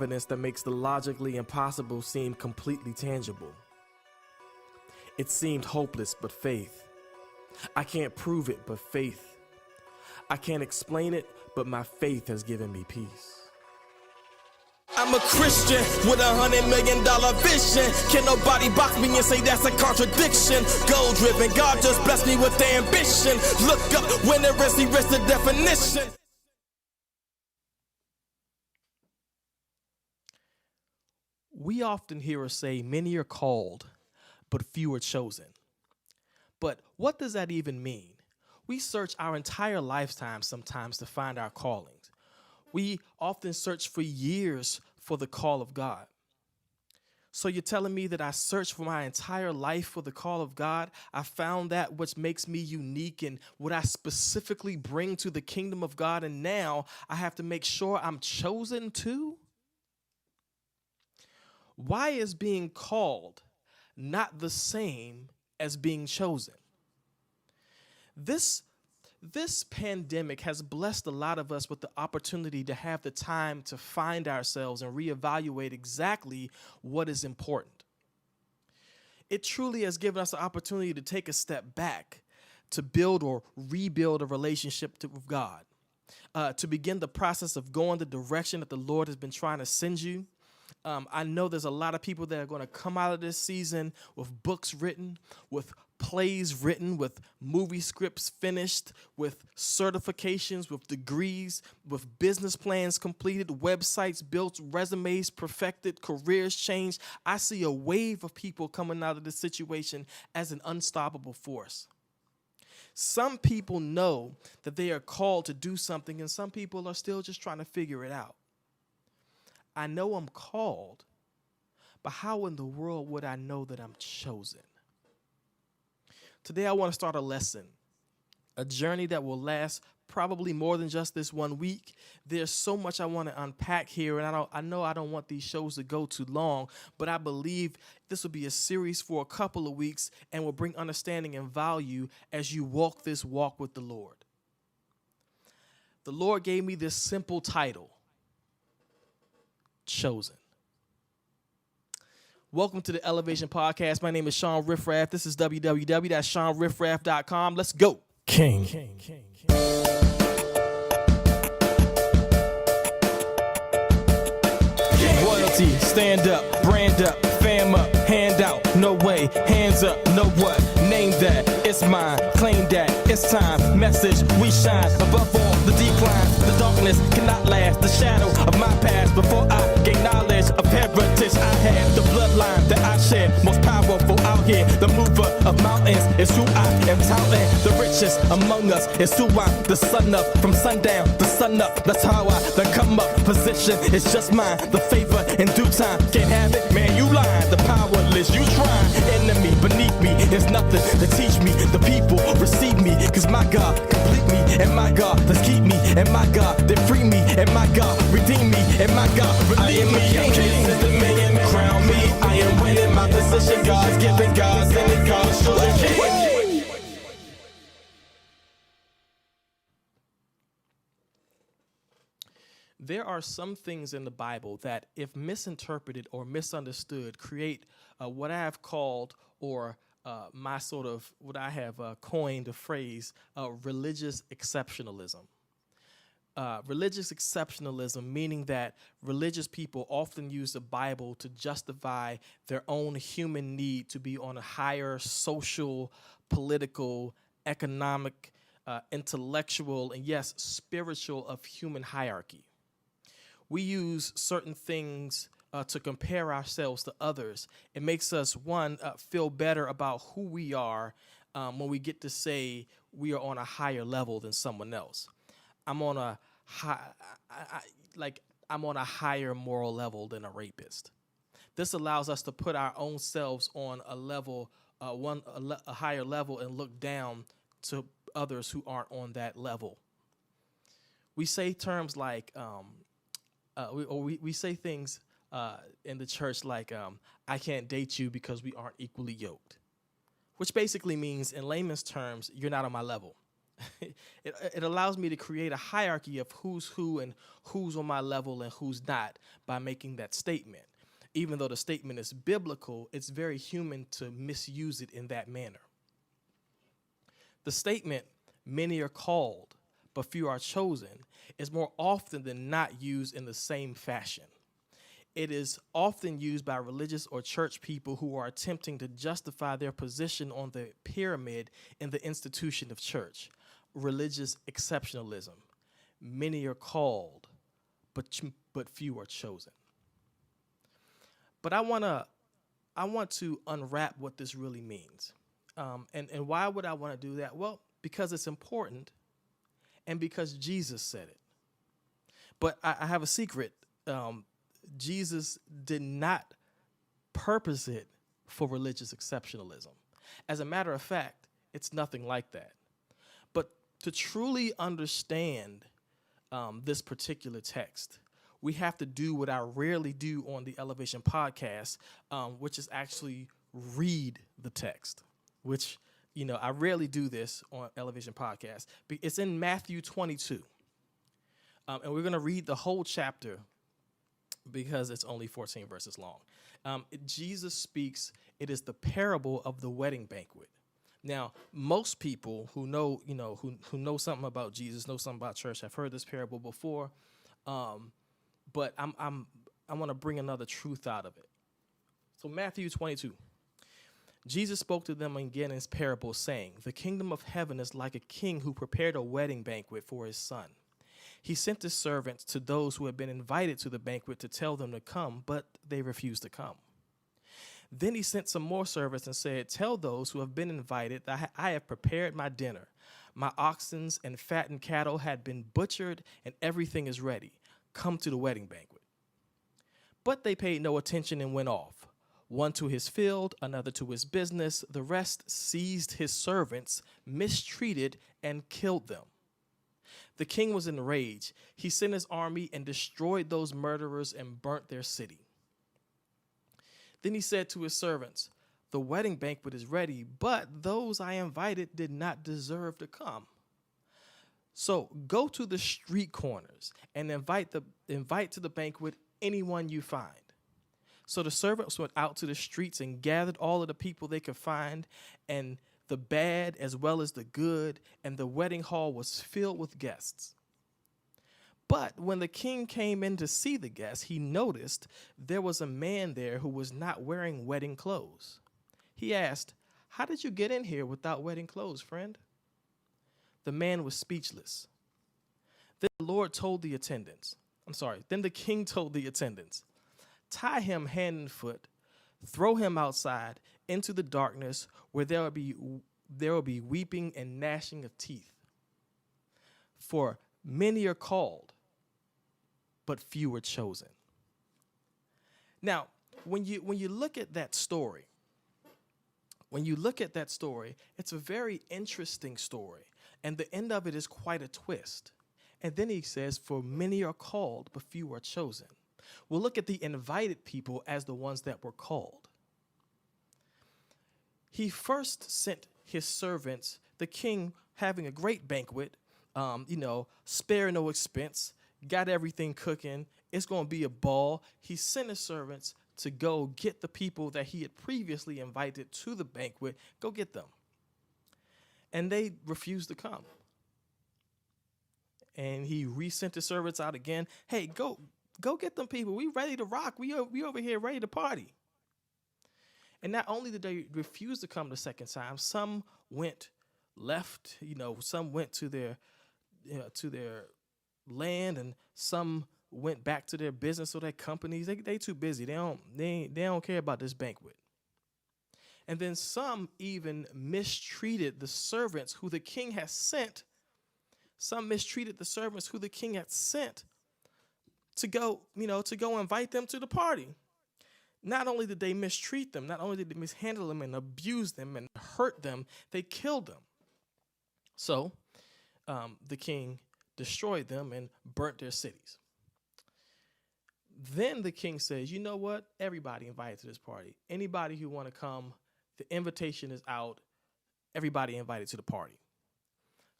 evidence that makes the logically impossible seem completely tangible. It seemed hopeless, but faith. I can't prove it, but faith. I can't explain it, but my faith has given me peace. I'm a Christian with $100 million vision. Can nobody box me and say that's a contradiction? Goal driven, God just blessed me with the ambition. Look up when the rest, erase the definition. We often hear us say many are called, but few are chosen. But what does that even mean? We search our entire lifetime sometimes to find our callings. We often search for years for the call of God. So you're telling me that I searched for my entire life for the call of God? I found that which makes me unique and what I specifically bring to the kingdom of God, and now I have to make sure I'm chosen too? Why is being called not the same as being chosen? This pandemic has blessed a lot of us with the opportunity to have the time to find ourselves and reevaluate exactly what is important. It truly has given us the opportunity to take a step back, to build or rebuild a relationship with God, to begin the process of going the direction that the Lord has been trying to send you. I know there's a lot of people that are going to come out of this season with books written, with plays written, with movie scripts finished, with certifications, with degrees, with business plans completed, websites built, resumes perfected, careers changed. I see a wave of people coming out of this situation as an unstoppable force. Some people know that they are called to do something, and some people are still just trying to figure it out. I know I'm called, but how in the world would I know that I'm chosen? Today I want to start a lesson, a journey that will last probably more than just this 1 week. There's so much I want to unpack here, and I know I don't want these shows to go too long, but I believe this will be a series for a couple of weeks and will bring understanding and value as you walk this walk with the Lord. The Lord gave me this simple title: Chosen. Welcome to the Elevation Podcast. My name is Shawn Riff-Raff. This is www.shawnriffraff.com. Let's go. King. Royalty, stand up, brand up, fam up, hand out, no way, hands up, know what, name that, it's mine, claim that, it's time, message, we shine, above all, the decline, the darkness cannot last, the shadow of my past, before I gain knowledge of heritage I have, the bloodline that I share, most powerful out here, the mover of mountains is who I am touting, the richest among us is who I'm the son of, from sundown to sun up, that's how I then come up, position is just mine, the favor in due time, can't have it, man, you lying, the powerless, you trying, enemy beneath me, there's nothing to teach me, the people receive me, cause my God complete me, and my God let's keep me, and my God they free me, and my God redeem me, and my God relieve me, I'm king, the million crown me, I am winning my position, God's giving, God's sending, God's chosen king. There are some things in the Bible that, if misinterpreted or misunderstood, create what I have called, or my sort of, what I have coined a phrase, religious exceptionalism. Religious exceptionalism, meaning that religious people often use the Bible to justify their own human need to be on a higher social, political, economic, intellectual, and yes, spiritual of human hierarchy. We use certain things to compare ourselves to others. It makes us, one, feel better about who we are when we get to say we are on a higher level than someone else. I'm on a I'm on a higher moral level than a rapist. This allows us to put our own selves on a level, a higher level, and look down to others who aren't on that level. We say terms like, we say things in the church like, I can't date you because we aren't equally yoked, which basically means, in layman's terms, you're not on my level. It allows me to create a hierarchy of who's who and who's on my level and who's not by making that statement. Even though the statement is biblical, it's very human to misuse it in that manner. The statement, many are called, but few are chosen, is more often than not used in the same fashion. It is often used by religious or church people who are attempting to justify their position on the pyramid in the institution of church. Religious exceptionalism. Many are called, but few are chosen. But I want to unwrap what this really means. And why would I want to do that? Well, because it's important and because Jesus said it. But I have a secret. Jesus did not purpose it for religious exceptionalism. As a matter of fact, it's nothing like that. But to truly understand this particular text, we have to do what I rarely do on the Elevation podcast, which is actually read the text, which, I rarely do this on Elevation podcast. It's in Matthew 22. And we're going to read the whole chapter because it's only 14 verses long. Jesus speaks, it is the parable of the wedding banquet. Now, most people who know, who know something about Jesus, know something about church, have heard this parable before. But I want to bring another truth out of it. So Matthew 22. Jesus spoke to them again in his parable, saying, "The kingdom of heaven is like a king who prepared a wedding banquet for his son. He sent his servants to those who had been invited to the banquet to tell them to come, but they refused to come. Then he sent some more servants and said, 'Tell those who have been invited that I have prepared my dinner. My oxen and fattened cattle had been butchered, and everything is ready. Come to the wedding banquet.' But they paid no attention and went off, one to his field, another to his business. The rest seized his servants, mistreated, and killed them. The king was enraged. He sent his army and destroyed those murderers and burnt their city. Then he said to his servants, 'The wedding banquet is ready, but those I invited did not deserve to come. So go to the street corners and invite to the banquet anyone you find.' So the servants went out to the streets and gathered all of the people they could find, and the bad as well as the good, and the wedding hall was filled with guests. But when the king came in to see the guests, he noticed there was a man there who was not wearing wedding clothes. He asked, 'How did you get in here without wedding clothes, friend?' The man was speechless. Then the king told the attendants, 'Tie him hand and foot, throw him outside into the darkness where there will be weeping and gnashing of teeth. For many are called, but few are chosen.'" Now, when you look at that story, it's a very interesting story. And the end of it is quite a twist. And then he says, "For many are called, but few are chosen." We'll look at the invited people as the ones that were called. He first sent his servants, the king having a great banquet, spare no expense, got everything cooking. It's going to be a ball. He sent his servants to go get the people that he had previously invited to the banquet, go get them. And they refused to come. And he resent the servants out again. "Hey, go get them people. We ready to rock. We over here ready to party." And not only did they refuse to come the second time, some went left, some went to their land, and some went back to their business or their companies. They too busy. They don't care about this banquet. And then some even mistreated the servants who the king had sent. Some mistreated the servants who the king had sent to go invite them to the party. Not only did they mistreat them, not only did they mishandle them and abuse them and hurt them, they killed them. So the king destroyed them and burnt their cities. Then the king says, "You know what? Everybody invited to this party. Anybody who want to come, the invitation is out. Everybody invited to the party."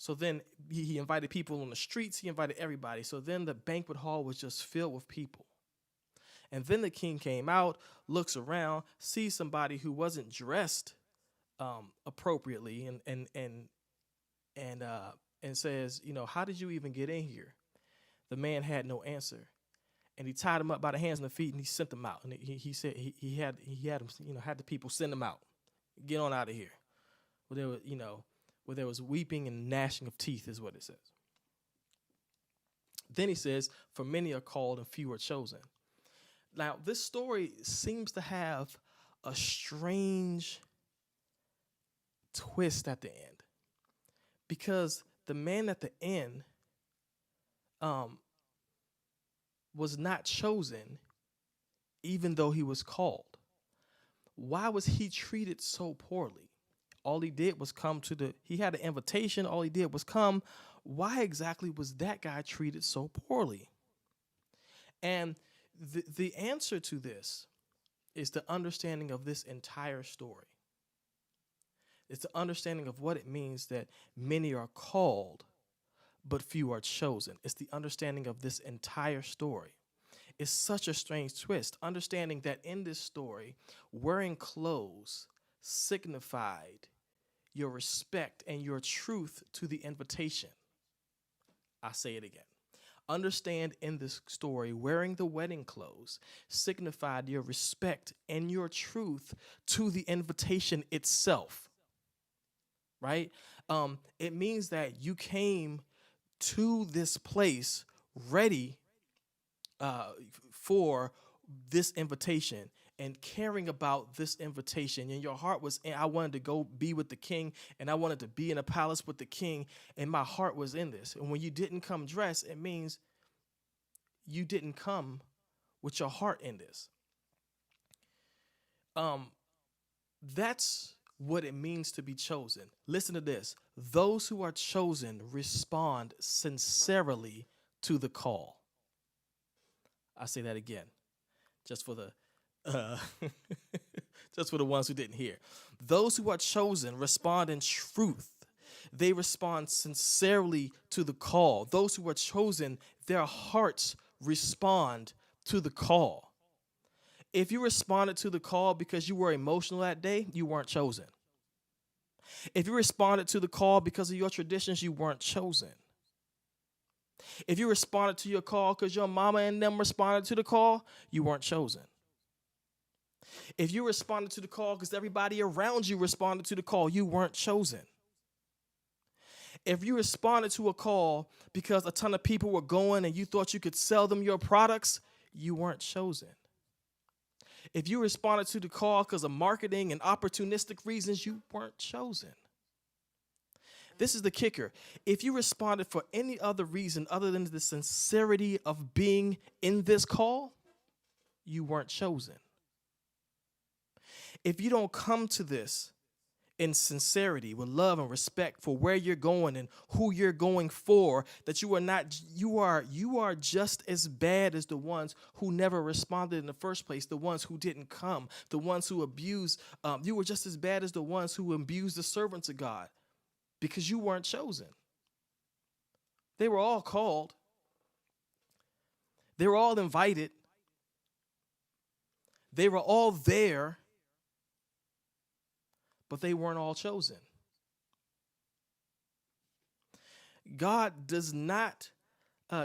So then he invited people on the streets. He invited everybody. So then the banquet hall was just filled with people. And then the king came out, looks around, sees somebody who wasn't dressed appropriately, and says, how did you even get in here? The man had no answer, and he tied him up by the hands and the feet, and he sent them out. And he said he had him, had the people send them out, get on out of here. Where there was weeping and gnashing of teeth, is what it says. Then he says, for many are called and few are chosen. Now, this story seems to have a strange twist at the end, because the man at the end was not chosen, even though he was called. Why was he treated so poorly? All he did was he had an invitation. All he did was come. Why exactly was that guy treated so poorly? And the answer to this is the understanding of this entire story. It's the understanding of what it means that many are called, but few are chosen. It's the understanding of this entire story. It's such a strange twist, understanding that in this story, wearing clothes signified your respect and your truth to the invitation. I say it again. Understand, in this story, wearing the wedding clothes signified your respect and your truth to the invitation itself, right? It means that you came to this place ready for this invitation and caring about this invitation. And your heart was, I wanted to go be with the king, and I wanted to be in a palace with the king, and my heart was in this. And when you didn't come dressed, it means you didn't come with your heart in this. That's what it means to be chosen. Listen to this. Those who are chosen respond sincerely to the call. I say that again, just for the just for the ones who didn't hear. Those who are chosen respond in truth. They respond sincerely to the call. Those who are chosen, their hearts respond to the call. If you responded to the call because you were emotional that day, you weren't chosen. If you responded to the call because of your traditions, you weren't chosen. If you responded to your call because your mama and them responded to the call, you weren't chosen. If you responded to the call because everybody around you responded to the call, you weren't chosen. If you responded to a call because a ton of people were going and you thought you could sell them your products, you weren't chosen. If you responded to the call because of marketing and opportunistic reasons, you weren't chosen. This is the kicker. If you responded for any other reason other than the sincerity of being in this call, you weren't chosen. If you don't come to this in sincerity, with love and respect for where you're going and who you're going for, that you are just as bad as the ones who never responded in the first place, the ones who didn't come, the ones who abused. You were just as bad as the ones who abused the servants of God, because you weren't chosen. They were all called. They were all invited. They were all there, but they weren't all chosen. God does not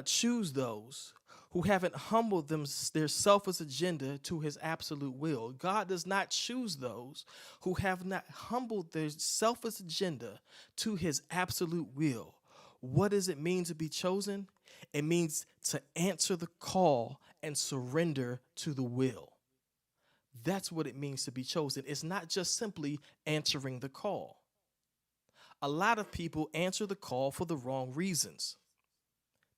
choose those who haven't humbled their selfish agenda to his absolute will. God does not choose those who have not humbled their selfish agenda to his absolute will. What does it mean to be chosen? It means to answer the call and surrender to the will. That's what it means to be chosen. It's not just simply answering the call. A lot of people answer the call for the wrong reasons.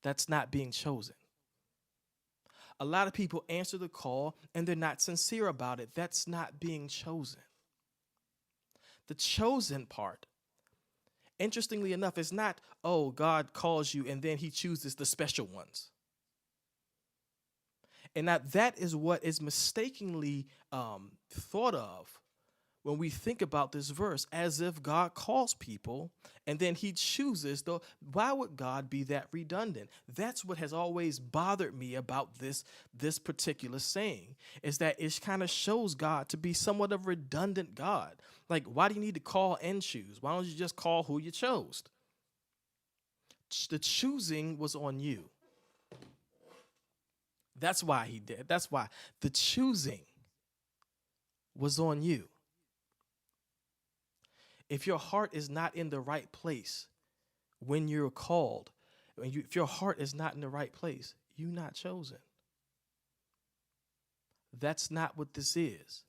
That's not being chosen. A lot of people answer the call and they're not sincere about it. That's not being chosen. The chosen part, interestingly enough, is not, oh, God calls you and then he chooses the special ones. And that is what is mistakenly thought of when we think about this verse as if God calls people and then he chooses, though. Why would God be that redundant? That's what has always bothered me about this particular saying, is that it kind of shows God to be somewhat of a redundant God. Like, why do you need to call and choose? Why don't you just call who you chose? The choosing was on you. That's why he did. That's why the choosing was on you. If your heart is not in the right place when you're called, if your heart is not in the right place, you're not chosen. That's not what this is.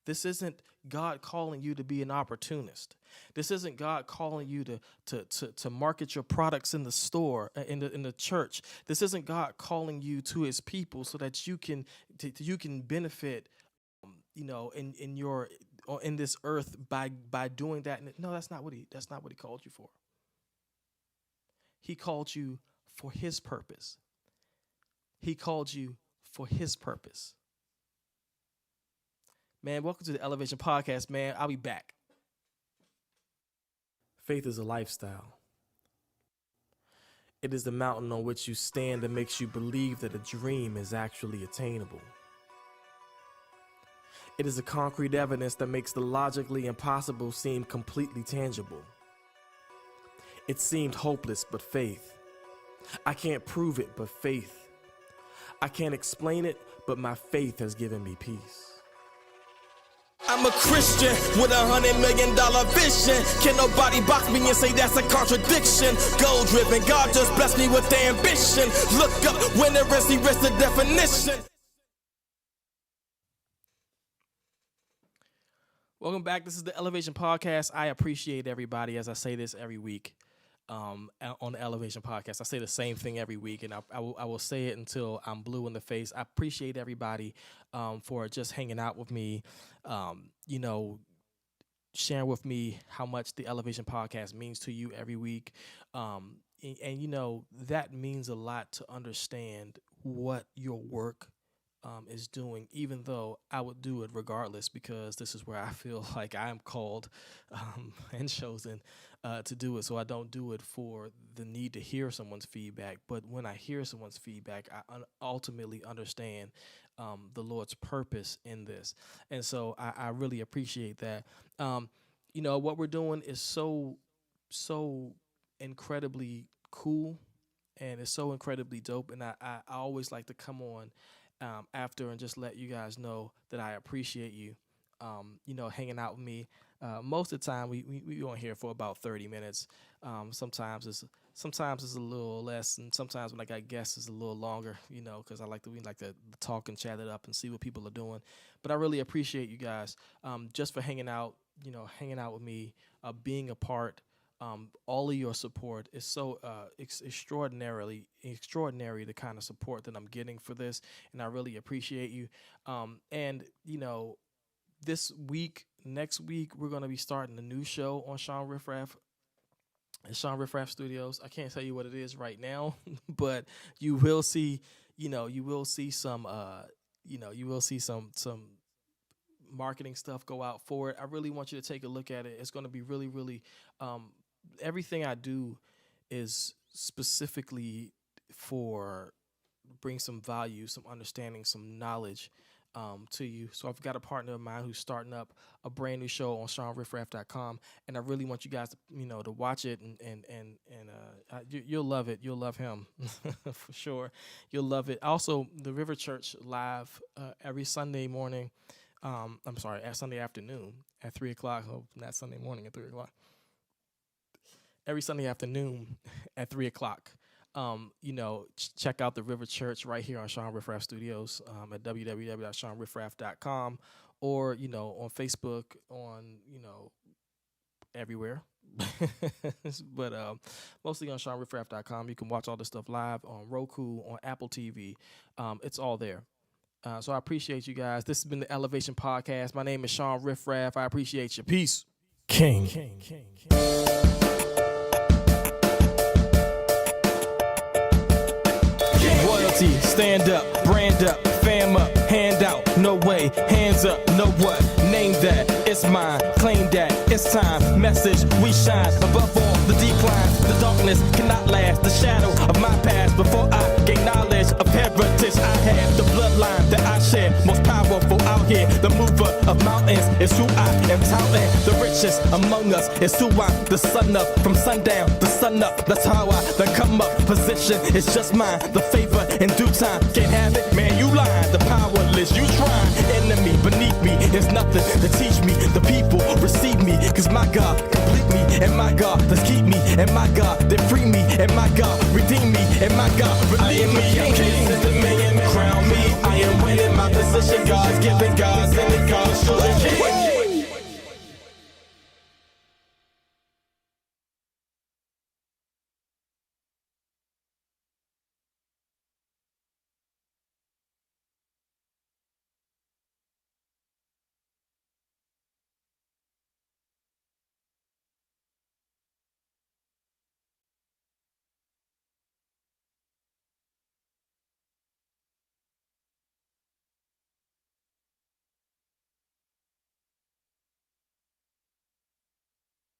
This isn't God calling you to be an opportunist. This isn't God calling you to market your products in the store, in the church. This isn't God calling you to his people so that you can benefit, in this earth by doing that. No, that's not what he called you for. He called you for his purpose. He called you for his purpose. Man, welcome to the Elevation Podcast, man. I'll be back. Faith is a lifestyle. It is the mountain on which you stand that makes you believe that a dream is actually attainable. It is a concrete evidence that makes the logically impossible seem completely tangible. It seemed hopeless, but faith. I can't prove it, but faith. I can't explain it, but my faith has given me peace. I'm a Christian with $100 million vision. Can nobody box me and say that's a contradiction? Goal driven, God just blessed me with the ambition. Look up when there is the definition. Welcome back. This is the Elevation Podcast. I appreciate everybody, as I say this every week on the Elevation Podcast. I say the same thing every week, and I will say it until I'm blue in the face. I appreciate everybody for just hanging out with me, sharing with me how much the Elevation Podcast means to you every week. And that means a lot to understand what your work is doing, even though I would do it regardless, because this is where I feel like I am called and chosen to do it. So I don't do it for the need to hear someone's feedback. But when I hear someone's feedback, I ultimately understand the Lord's purpose in this. And so I really appreciate that. What we're doing is so incredibly cool, and it's so incredibly dope. And I always like to come on after and just let you guys know that I appreciate you, hanging out with me. Most of the time we on here for about 30 minutes. Sometimes it's a little less, and sometimes when I got guests it's a little longer, because we like to talk and chat it up and see what people are doing. But I really appreciate you guys just for hanging out with me, being a part. All of your support is so extraordinary, the kind of support that I'm getting for this, and I really appreciate you. This week, next week, we're going to be starting a new show on Shawn Riff-Raff at Shawn Riff-Raff Studios. I can't tell you what it is right now, but you will see some marketing stuff go out for it. I really want you to take a look at it. It's going to be really, really, everything I do is specifically for bring some value, some understanding, some knowledge to you. So I've got a partner of mine who's starting up a brand new show on ShawnRiff-Raff.com, and I really want you guys to watch it, and you'll love it. You'll love him for sure. You'll love it. Also, the River Church live every Sunday morning. At Sunday afternoon at 3:00. Oh, not Sunday morning at 3:00. Every Sunday afternoon at 3:00. Check out the River Church right here on Shawn Riff-Raff Studios at www.ShawnRiff-Raff.com, or on Facebook, on everywhere. But mostly on ShawnRiff-Raff.com. You can watch all this stuff live on Roku, on Apple TV. It's all there. So I appreciate you guys. This has been the Elevation Podcast. My name is Shawn Riff-Raff. I appreciate you. Peace. King. Royalty, stand up, brand up, fam up. Hand out, no way. Hands up, no what? Name that, it's mine. Claim that, it's time. Message, we shine. Above all, the decline. The darkness cannot last. The shadow of my past. Before I gain knowledge of heritage I have. The bloodline that I share. Most powerful out here. The mover of mountains is who I am touting. The richest among us is who I'm the son of. From sundown to sun up, that's how I then come up. Position is just mine. The favor in due time. Can't have it, man, you lying. The powerless, you trying. Enemy beneath me is nothing to teach me. The people receive me, cause my God complete me. And my God does keep me. And my God they free me. And my God redeem me. And my God relieve me. I'm king in the million, crown me. I am winning my position. God's giving, God's in